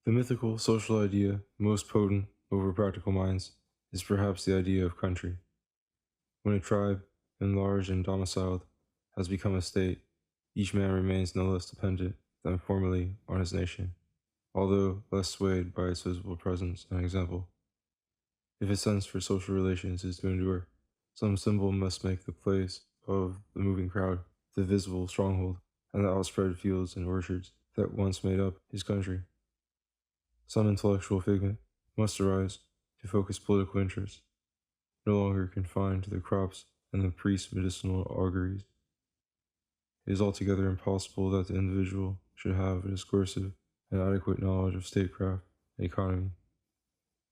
The mythical social idea most potent over practical minds is perhaps the idea of country. When a tribe, enlarged and domiciled, has become a state, each man remains no less dependent than formerly on his nation, although less swayed by its visible presence and example. If a sense for social relations is to endure, some symbol must make the place of the moving crowd, the visible stronghold, and the outspread fields and orchards that once made up his country. Some intellectual figment must arise to focus political interest, no longer confined to the crops and the priest's medicinal auguries. It is altogether impossible that the individual should have a discursive and adequate knowledge of statecraft and economy.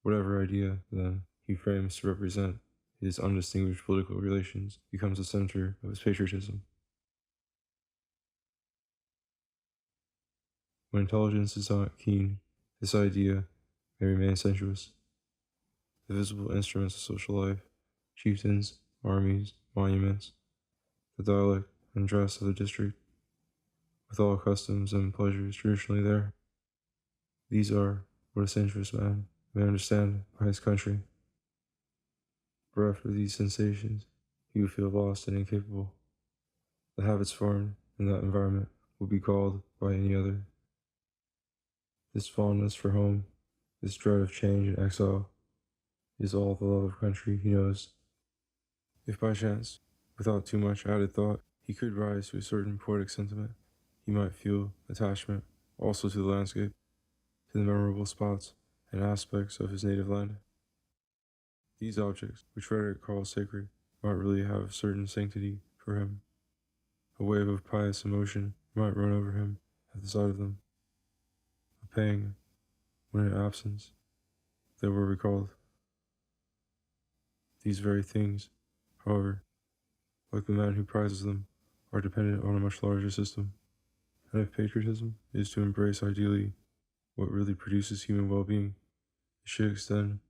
Whatever idea, then, he frames to represent his undistinguished political relations becomes the center of his patriotism. When intelligence is not keen, this idea may remain sensuous. The visible instruments of social life, chieftains, armies, monuments, the dialect and dress of the district, with all customs and pleasures traditionally there. These are what a sensuous man may understand by his country. Bereft of these sensations, he would feel lost and incapable. The habits formed in that environment would be called by any other. This fondness for home, this dread of change and exile, is all the love of country he knows. If by chance, without too much added thought, he could rise to a certain poetic sentiment, he might feel attachment also to the landscape, to the memorable spots and aspects of his native land. These objects, which Frederick calls sacred, might really have a certain sanctity for him. A wave of pious emotion might run over him at the sight of them. A pang when in absence they were recalled. These very things, however, like the man who prizes them, are dependent on a much larger system. And if patriotism is to embrace ideally what really produces human well-being, it should extend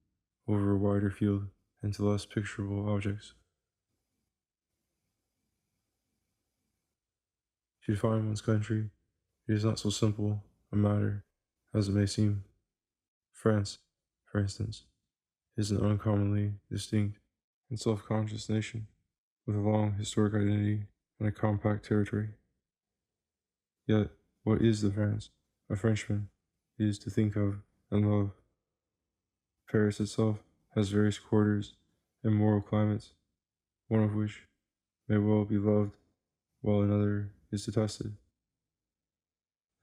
over a wider field and to less picturable objects. To define one's country, it is not so simple a matter as it may seem. France, for instance, is an uncommonly distinct and self-conscious nation, with a long historic identity and a compact territory. Yet, what is the France a Frenchman is to think of and love? Paris itself has various quarters and moral climates, one of which may well be loved, while another is detested.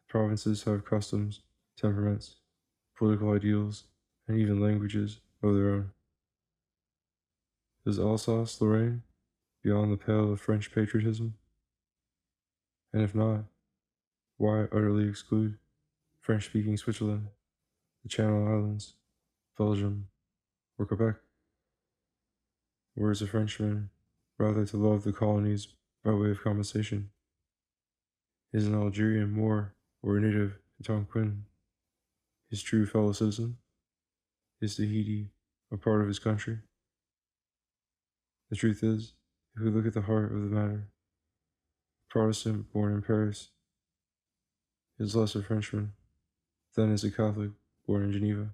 The provinces have customs, temperaments, political ideals, and even languages of their own. Is Alsace-Lorraine beyond the pale of French patriotism? And if not, why utterly exclude French-speaking Switzerland, the Channel Islands, Belgium, or Quebec? Or is a Frenchman rather to love the colonies by way of compensation? Is an Algerian Moor or a native to Tonquin his true fellow citizen? Is Tahiti a part of his country? The truth is, if we look at the heart of the matter, a Protestant born in Paris is less a Frenchman than is a Catholic born in Geneva.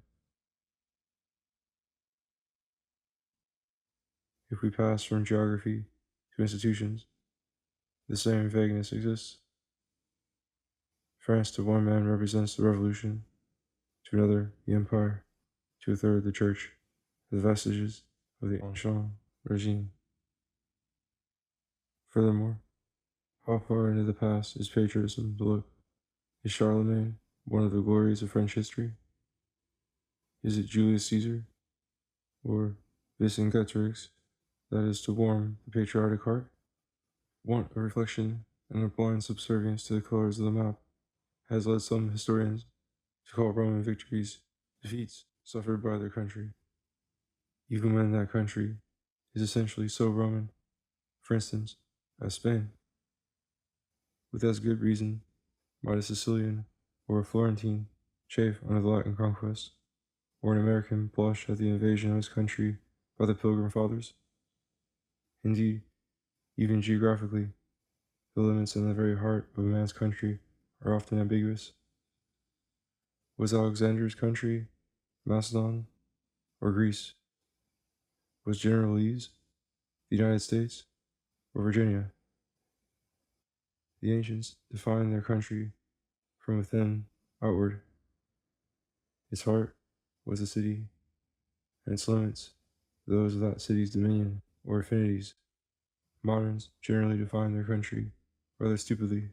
If we pass from geography to institutions, the same vagueness exists. France to one man represents the revolution, to another the empire, to a third the church, the vestiges of the ancien regime. Furthermore, how far into the past is patriotism to look? Is Charlemagne one of the glories of French history? Is it Julius Caesar, or Vercingetorix, that is to warm the patriotic heart? Want of reflection and a blind subservience to the colors of the map has led some historians to call Roman victories defeats suffered by their country, even when that country is essentially so Roman, for instance, as Spain. With as good reason might a Sicilian or a Florentine chafe under the Latin conquest, or an American blush at the invasion of his country by the Pilgrim Fathers. Indeed, even geographically, the limits in the very heart of a man's country are often ambiguous. Was Alexander's country Macedon or Greece? Was General Lee's the United States or Virginia? The ancients defined their country from within outward. Its heart was the city, and its limits those of that city's dominion or affinities. Moderns generally define their country rather stupidly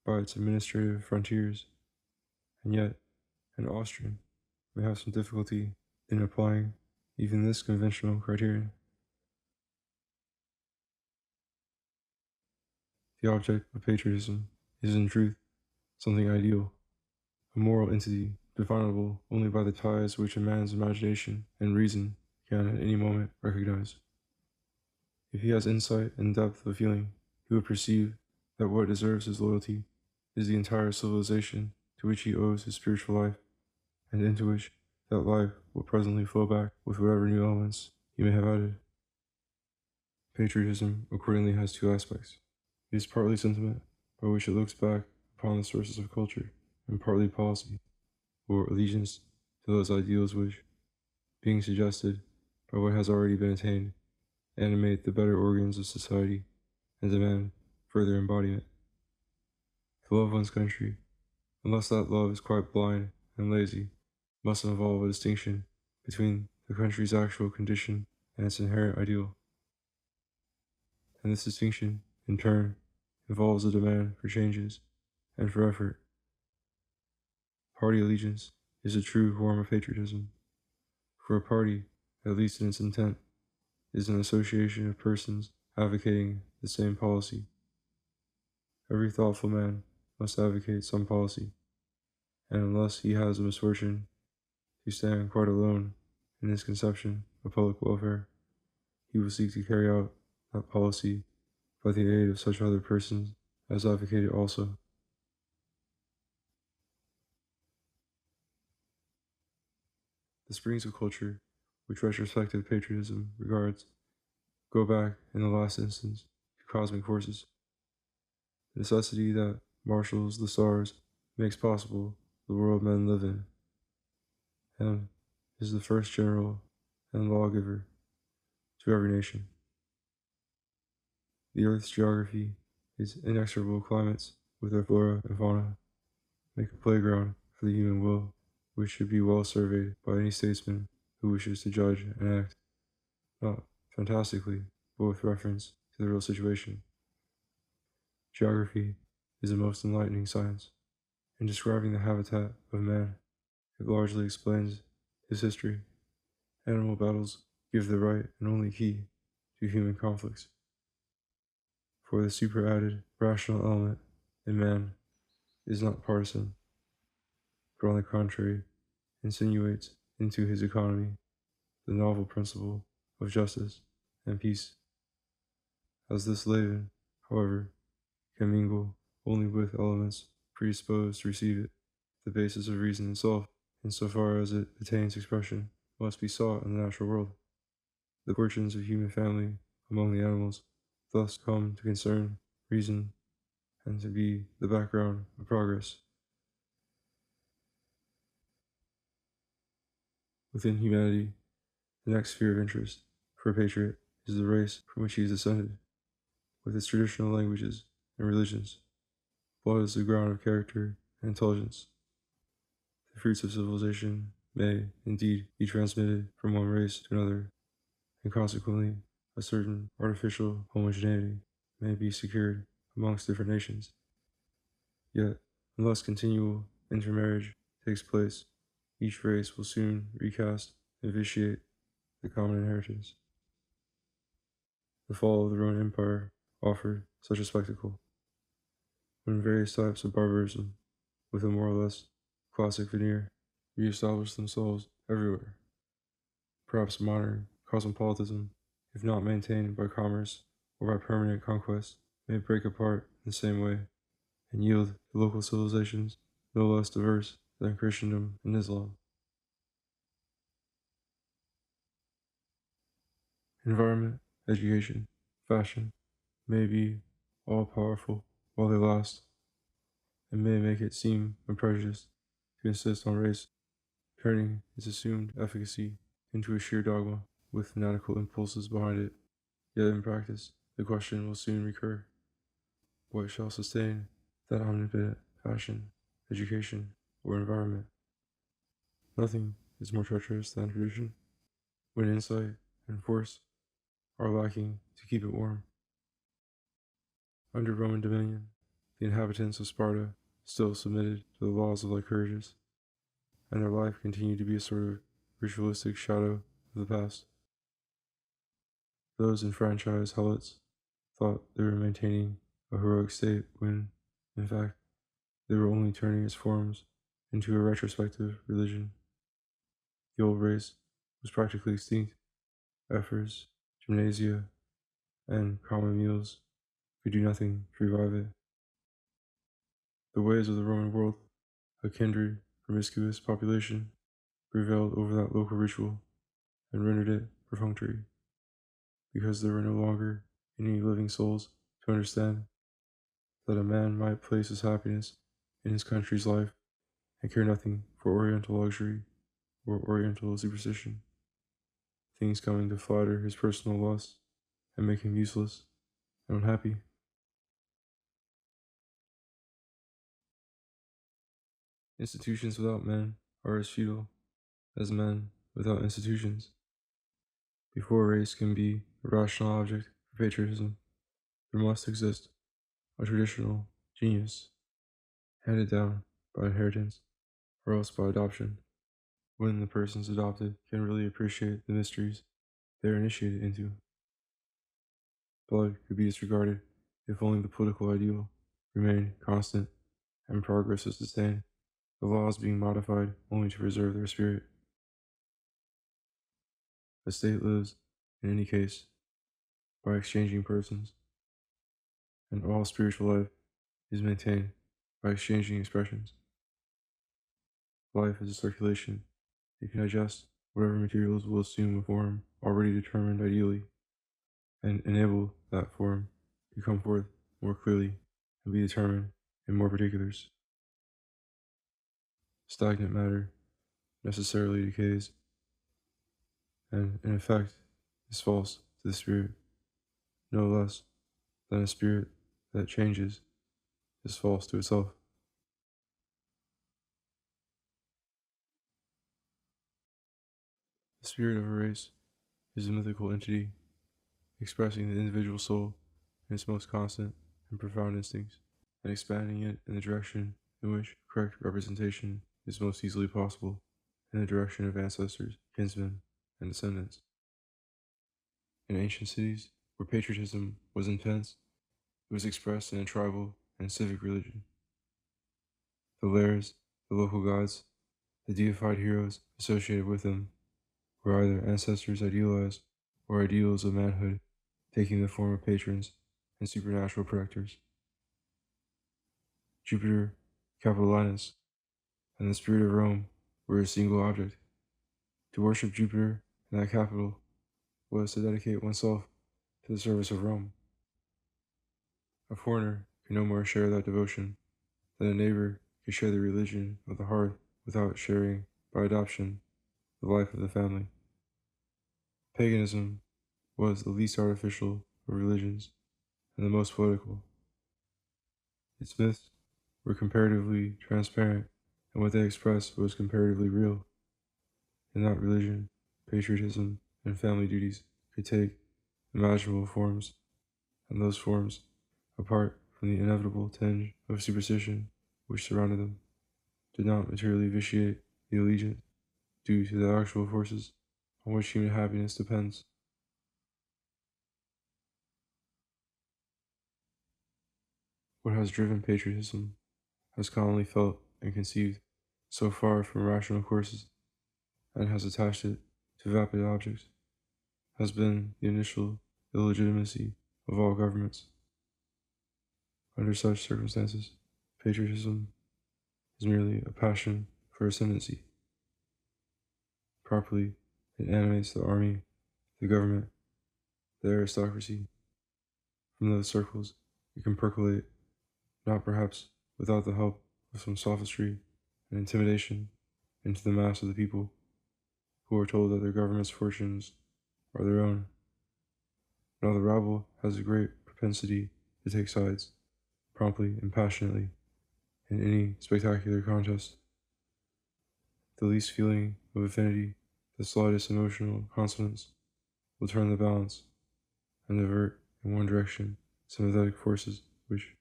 by its administrative frontiers, and yet an Austrian may have some difficulty in applying even this conventional criterion. The object of patriotism is in truth something ideal, a moral entity definable only by the ties which a man's imagination and reason can at any moment recognize. If he has insight and depth of feeling, he will perceive that what deserves his loyalty is the entire civilization to which he owes his spiritual life, and into which that life will presently flow back with whatever new elements he may have added. Patriotism accordingly has two aspects. It is partly sentiment, by which it looks back upon the sources of culture, and partly policy, or allegiance to those ideals which, being suggested by what has already been attained, animate the better organs of society and demand further embodiment. To love one's country, unless that love is quite blind and lazy, must involve a distinction between the country's actual condition and its inherent ideal. And this distinction, in turn, involves a demand for changes and for effort. Party allegiance is a true form of patriotism, for a party, at least in its intent, is an association of persons advocating the same policy. Every thoughtful man must advocate some policy, and unless he has the misfortune to stand quite alone in his conception of public welfare, he will seek to carry out that policy by the aid of such other persons as advocate it also. The springs of culture, which retrospective patriotism regards, go back, in the last instance, to cosmic forces. The necessity that marshals the stars makes possible the world men live in, and is the first general and lawgiver to every nation. The earth's geography, its inexorable climates with their flora and fauna, make a playground for the human will, which should be well surveyed by any statesman who wishes to judge and act, not fantastically, but with reference to the real situation. Geography is a most enlightening science. In describing the habitat of man, it largely explains his history. Animal battles give the right and only key to human conflicts. For the superadded rational element in man is not partisan, but on the contrary, insinuates into his economy the novel principle of justice and peace. As this leaven, however, can mingle only with elements predisposed to receive it, the basis of reason itself, insofar as it attains expression, must be sought in the natural world. The fortunes of human family among the animals thus come to concern reason and to be the background of progress. Within humanity, the next sphere of interest for a patriot is the race from which he is descended, with its traditional languages and religions. Blood is the ground of character and intelligence. The fruits of civilization may, indeed, be transmitted from one race to another, and consequently, a certain artificial homogeneity may be secured amongst different nations. Yet, unless continual intermarriage takes place, each race will soon recast and vitiate the common inheritance. The fall of the Roman Empire offered such a spectacle, when various types of barbarism, with a more or less classic veneer, re-established themselves everywhere. Perhaps modern cosmopolitanism, if not maintained by commerce or by permanent conquest, may break apart in the same way, and yield to local civilizations no less diverse than Christendom and Islam. Environment, education, fashion may be all powerful while they last, and may make it seem unprejudiced to insist on race, turning its assumed efficacy into a sheer dogma with fanatical impulses behind it. Yet in practice, the question will soon recur: what shall sustain that omnipotent passion, education, or environment? Nothing is more treacherous than tradition, when insight and force are lacking to keep it warm. Under Roman dominion, the inhabitants of Sparta still submitted to the laws of Lycurgus, and their life continued to be a sort of ritualistic shadow of the past. Those enfranchised helots thought they were maintaining a heroic state when, in fact, they were only turning its forms into a retrospective religion. The old race was practically extinct. Efforts, gymnasia, and common meals could do nothing to revive it. The ways of the Roman world, a kindred, promiscuous population, prevailed over that local ritual and rendered it perfunctory, because there were no longer any living souls to understand that a man might place his happiness in his country's life and care nothing for Oriental luxury or Oriental superstition, things coming to flatter his personal lusts and make him useless and unhappy. Institutions without men are as futile as men without institutions. Before race can be a rational object for patriotism, there must exist a traditional genius handed down by inheritance or else by adoption, when the persons adopted can really appreciate the mysteries they are initiated into. Blood could be disregarded if only the political ideal remained constant and progress was sustained, the laws being modified only to preserve their spirit. A state lives, in any case, by exchanging persons, and all spiritual life is maintained by exchanging expressions. Life is a circulation. It can digest whatever materials will assume a form already determined ideally, and enable that form to come forth more clearly and be determined in more particulars. Stagnant matter necessarily decays, and in effect is false to the spirit, no less than a spirit that changes is false to itself. The spirit of a race is a mythical entity expressing the individual soul in its most constant and profound instincts, and expanding it in the direction in which correct representation is most easily possible, in the direction of ancestors, kinsmen, and descendants. In ancient cities, where patriotism was intense, it was expressed in a tribal and civic religion. The lairs, the local gods, the deified heroes associated with them were either ancestors idealized or ideals of manhood taking the form of patrons and supernatural protectors. Jupiter, Capitolinus, and the spirit of Rome were a single object. To worship Jupiter in that capital was to dedicate oneself to the service of Rome. A foreigner could no more share that devotion than a neighbor could share the religion of the hearth without sharing, by adoption, the life of the family. Paganism was the least artificial of religions and the most political. Its myths were comparatively transparent, and what they expressed was comparatively real. In that religion, patriotism and family duties could take imaginable forms, and those forms, apart from the inevitable tinge of superstition which surrounded them, did not materially vitiate the allegiance due to the actual forces on which human happiness depends. What has driven patriotism has commonly felt and conceived so far from rational courses, and has attached it to vapid objects, has been the initial illegitimacy of all governments. Under such circumstances, patriotism is merely a passion for ascendancy. Properly, it animates the army, the government, the aristocracy. From those circles, it can percolate, not perhaps without the help of some sophistry and intimidation into the mass of the people, who are told that their government's fortunes are their own. Now the rabble has a great propensity to take sides, promptly and passionately, in any spectacular contest. The least feeling of affinity, the slightest emotional consonance, will turn the balance and divert in one direction sympathetic forces which,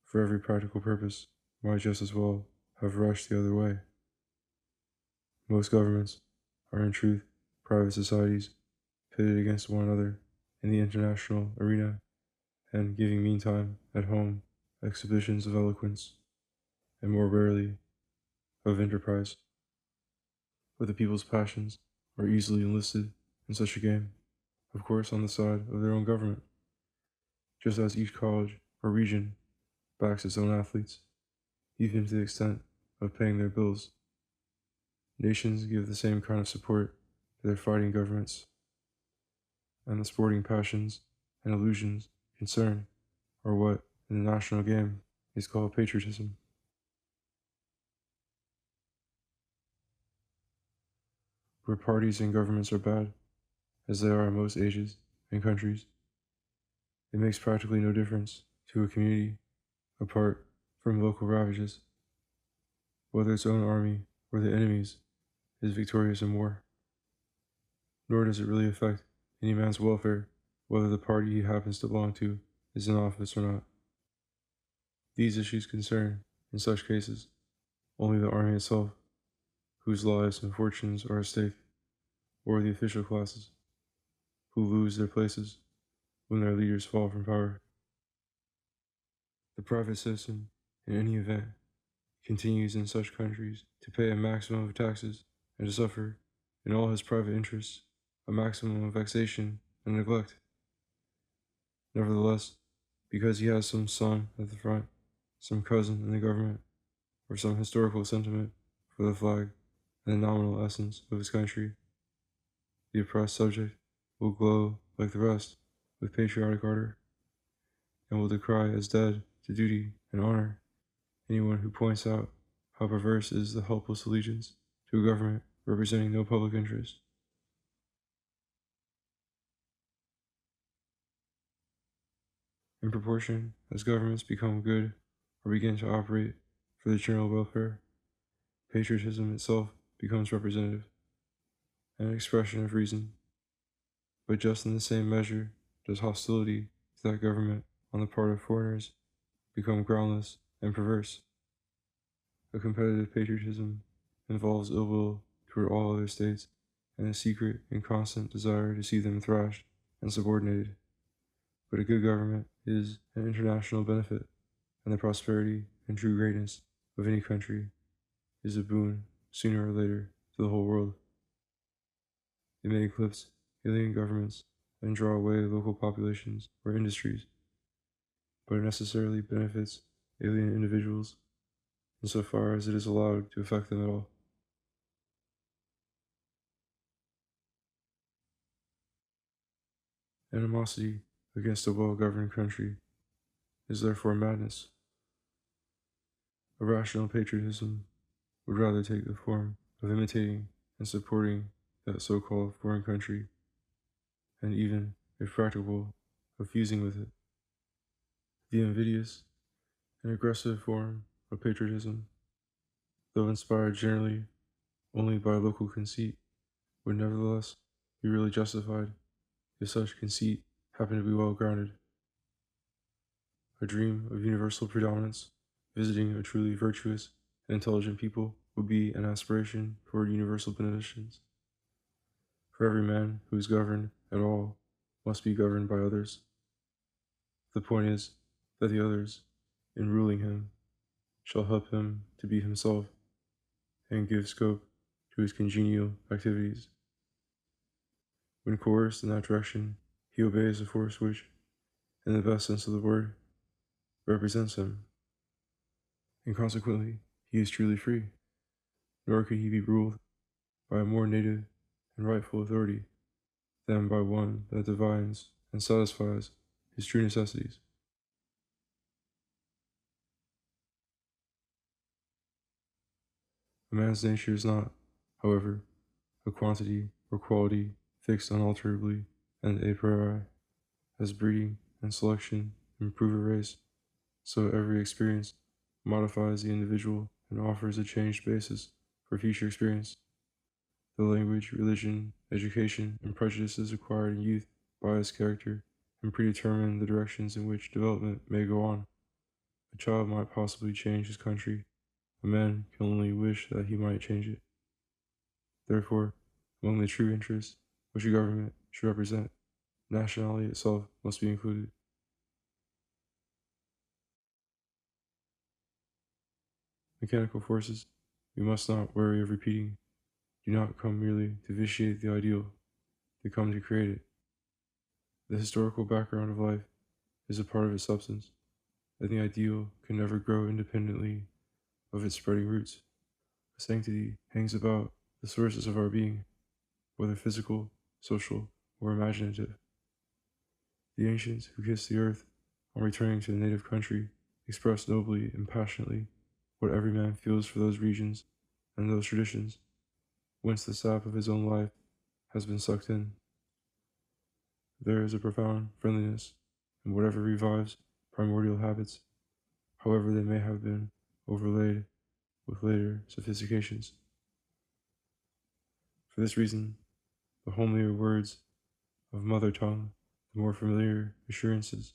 for every practical purpose, might just as well have rushed the other way. Most governments are in truth private societies pitted against one another in the international arena, and giving meantime at home exhibitions of eloquence, and more rarely of enterprise. But the people's passions are easily enlisted in such a game, of course on the side of their own government, just as each college or region backs its own athletes, even to the extent of paying their bills. Nations give the same kind of support to their fighting governments, and the sporting passions and illusions concerned are what, in the national game, is called patriotism. Where parties and governments are bad, as they are in most ages and countries, it makes practically no difference to a community, apart from local ravages, whether its own army or the enemy's is victorious in war. Nor does it really affect any man's welfare whether the party he happens to belong to is in office or not. These issues concern, in such cases, only the army itself, whose lives and fortunes are at stake, or the official classes, who lose their places when their leaders fall from power. The private citizen, in any event, continues in such countries to pay a maximum of taxes and to suffer, in all his private interests, a maximum of vexation and neglect. Nevertheless, because he has some son at the front, some cousin in the government, or some historical sentiment for the flag and the nominal essence of his country, the oppressed subject will glow like the rest with patriotic ardor, and will decry as dead to duty and honor anyone who points out how perverse is the helpless allegiance to a government representing no public interest. In proportion as governments become good or begin to operate for the general welfare, patriotism itself becomes representative, an expression of reason. But just in the same measure does hostility to that government on the part of foreigners become groundless and perverse. A competitive patriotism involves ill will toward all other states and a secret and constant desire to see them thrashed and subordinated. But a good government is an international benefit, and the prosperity and true greatness of any country is a boon sooner or later to the whole world. It may eclipse alien governments and draw away local populations or industries, but it necessarily benefits alien individuals insofar as it is allowed to affect them at all. Animosity against a well-governed country is therefore madness. A rational patriotism would rather take the form of imitating and supporting that so-called foreign country, and even, if practicable, of fusing with it. The invidious and aggressive form of patriotism, though inspired generally only by local conceit, would nevertheless be really justified if such conceit happened to be well grounded. A dream of universal predominance, visiting a truly virtuous and intelligent people, would be an aspiration toward universal beneficence. For every man who is governed at all must be governed by others. The point is that the others, in ruling him, shall help him to be himself and give scope to his congenial activities. When coerced in that direction, he obeys a force which, in the best sense of the word, represents him, and consequently he is truly free, nor could he be ruled by a more native and rightful authority than by one that divines and satisfies his true necessities. A man's nature is not, however, a quantity or quality fixed unalterably and a priori. As breeding and selection improve a race, so every experience modifies the individual and offers a changed basis for future experience. The language, religion, education, and prejudices acquired in youth bias character and predetermine the directions in which development may go on. A child might possibly change his country. A man can only wish that he might change it. Therefore, among the true interests which a government should represent, nationality itself must be included. Mechanical forces, we must not worry of repeating, do not come merely to vitiate the ideal, they come to create it. The historical background of life is a part of its substance, and the ideal can never grow independently of its spreading roots. A sanctity hangs about the sources of our being, whether physical, social, or imaginative. The ancients who kissed the earth on returning to the native country expressed nobly and passionately what every man feels for those regions and those traditions, whence the sap of his own life has been sucked in. There is a profound friendliness in whatever revives primordial habits, however they may have been overlaid with later sophistications. For this reason, the homelier words of mother tongue, the more familiar assurances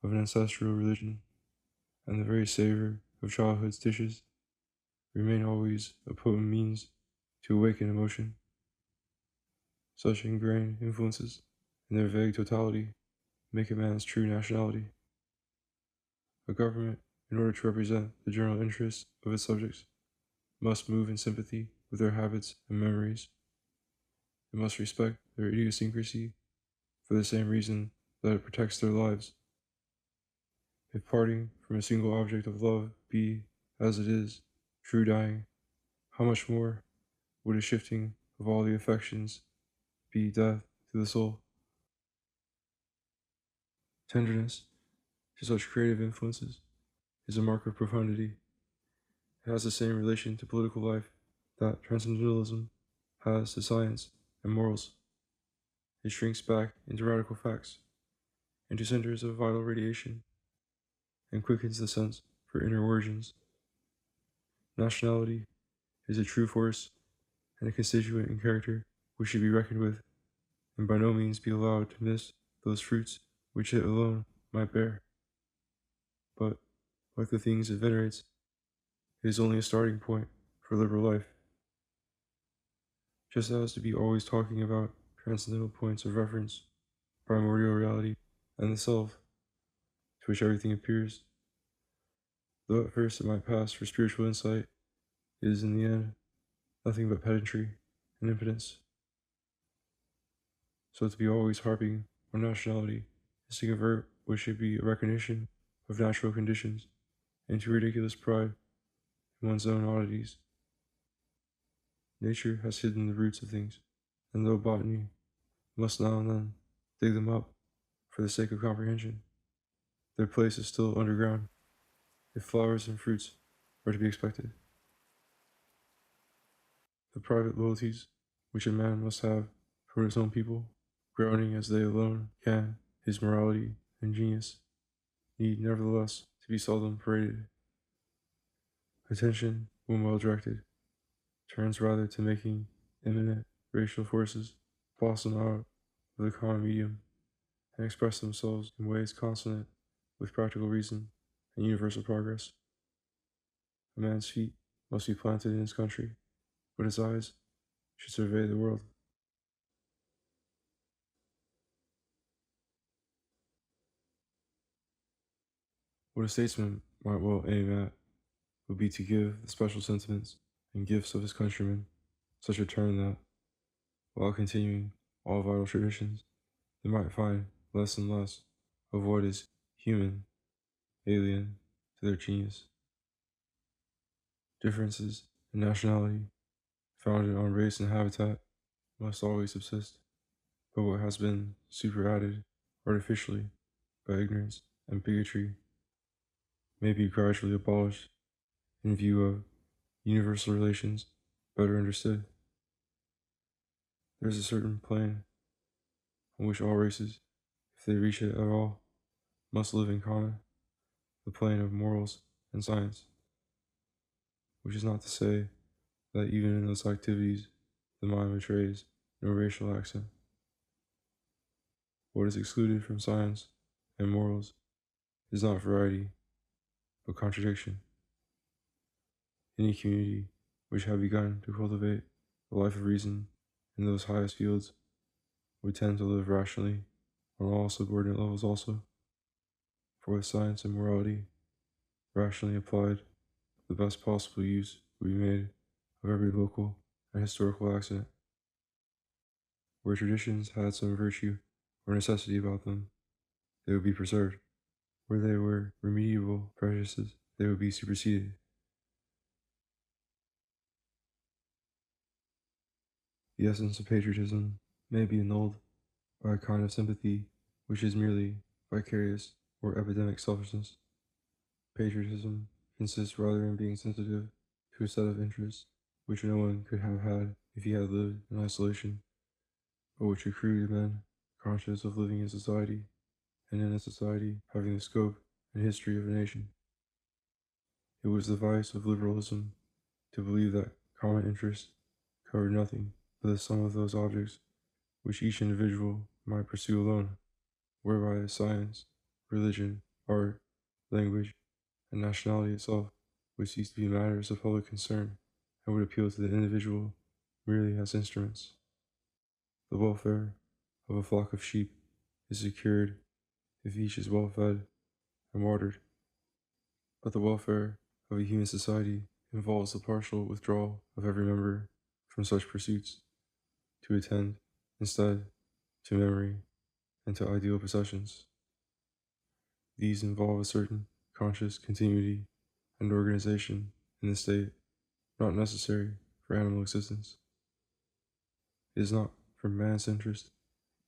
of an ancestral religion, and the very savor of childhood's dishes remain always a potent means to awaken emotion. Such ingrained influences, in their vague totality, make a man's true nationality. A government, in order to represent the general interests of its subjects, must move in sympathy with their habits and memories. It must respect their idiosyncrasy for the same reason that it protects their lives. If parting from a single object of love be, as it is, true dying, how much more would a shifting of all the affections be death to the soul? Tenderness to such creative influences is a mark of profundity. It has the same relation to political life that transcendentalism has to science and morals. It shrinks back into radical facts, into centers of vital radiation, and quickens the sense for inner origins. Nationality is a true force and a constituent in character which should be reckoned with, and by no means be allowed to miss those fruits which it alone might bear. But, like the things it venerates, it is only a starting point for liberal life. Just as to be always talking about transcendental points of reference, primordial reality, and the self, to which everything appears, though at first it might pass for spiritual insight, it is in the end nothing but pedantry and impotence. So to be always harping on nationality is to convert what should be a recognition of natural conditions into ridiculous pride in one's own oddities. Nature has hidden the roots of things, and though botany must now and then dig them up for the sake of comprehension, their place is still underground, if flowers and fruits are to be expected. The private loyalties which a man must have toward his own people, grounding as they alone can his morality and genius, need nevertheless to be seldom paraded. Attention, when well directed, turns rather to making imminent racial forces blossom out of the common medium and express themselves in ways consonant with practical reason and universal progress. A man's feet must be planted in his country, but his eyes should survey the world. What a statesman might well aim at would be to give the special sentiments and gifts of his countrymen such a turn that, while continuing all vital traditions, they might find less and less of what is human, alien to their genius. Differences in nationality, founded on race and habitat, must always subsist, but what has been superadded artificially by ignorance and bigotry may be gradually abolished in view of universal relations better understood. There is a certain plane on which all races, if they reach it at all, must live in common, the plane of morals and science, which is not to say that even in those activities the mind betrays no racial accent. What is excluded from science and morals is not variety, but contradiction. Any community which had begun to cultivate the life of reason in those highest fields would tend to live rationally on all subordinate levels also, for with science and morality rationally applied, the best possible use would be made of every local and historical accident. Where traditions had some virtue or necessity about them, they would be preserved. Where they were remediable prejudices, they would be superseded. The essence of patriotism may be annulled by a kind of sympathy which is merely vicarious or epidemic selfishness. Patriotism consists rather in being sensitive to a set of interests which no one could have had if he had lived in isolation, but which accrue to men conscious of living in society, and in a society having the scope and history of a nation. It was the vice of liberalism to believe that common interests covered nothing but the sum of those objects which each individual might pursue alone, whereby science, religion, art, language, and nationality itself would cease to be matters of public concern and would appeal to the individual merely as instruments. The welfare of a flock of sheep is secured if each is well fed and watered, but the welfare of a human society involves the partial withdrawal of every member from such pursuits to attend, instead, to memory and to ideal possessions. These involve a certain conscious continuity and organization in the state, not necessary for animal existence. It is not for man's interest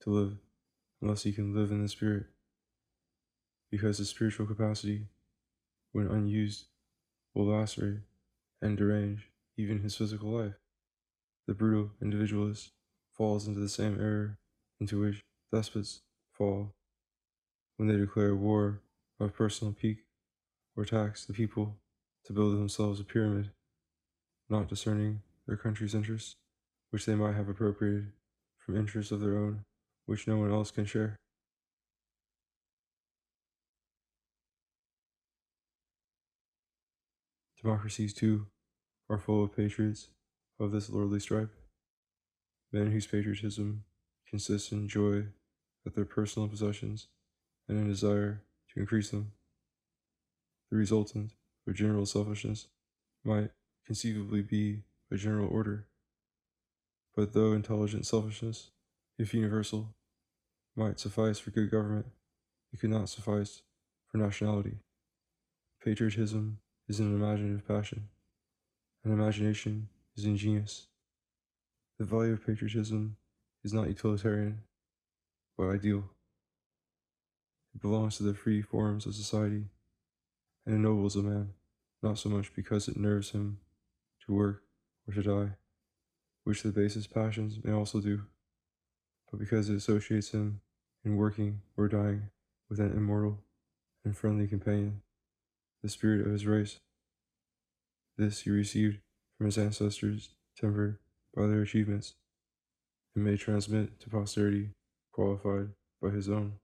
to live unless he can live in the spirit, because his spiritual capacity, when unused, will lacerate and derange even his physical life. The brutal individualist falls into the same error into which despots fall when they declare war of personal pique or tax the people to build themselves a pyramid, not discerning their country's interests, which they might have appropriated from interests of their own, which no one else can share. Democracies, too, are full of patriots of this lordly stripe, men whose patriotism consists in joy at their personal possessions and in desire to increase them. The resultant of general selfishness might conceivably be a general order, but though intelligent selfishness, if universal, might suffice for good government, it could not suffice for nationality. Patriotism is an imaginative passion, and imagination is ingenious. The value of patriotism is not utilitarian, but ideal. It belongs to the free forms of society, and ennobles a man, not so much because it nerves him to work or to die, which the basest passions may also do, but because it associates him in working or dying with an immortal and friendly companion, the spirit of his race. This he received from his ancestors, tempered by their achievements, and may transmit to posterity, qualified by his own.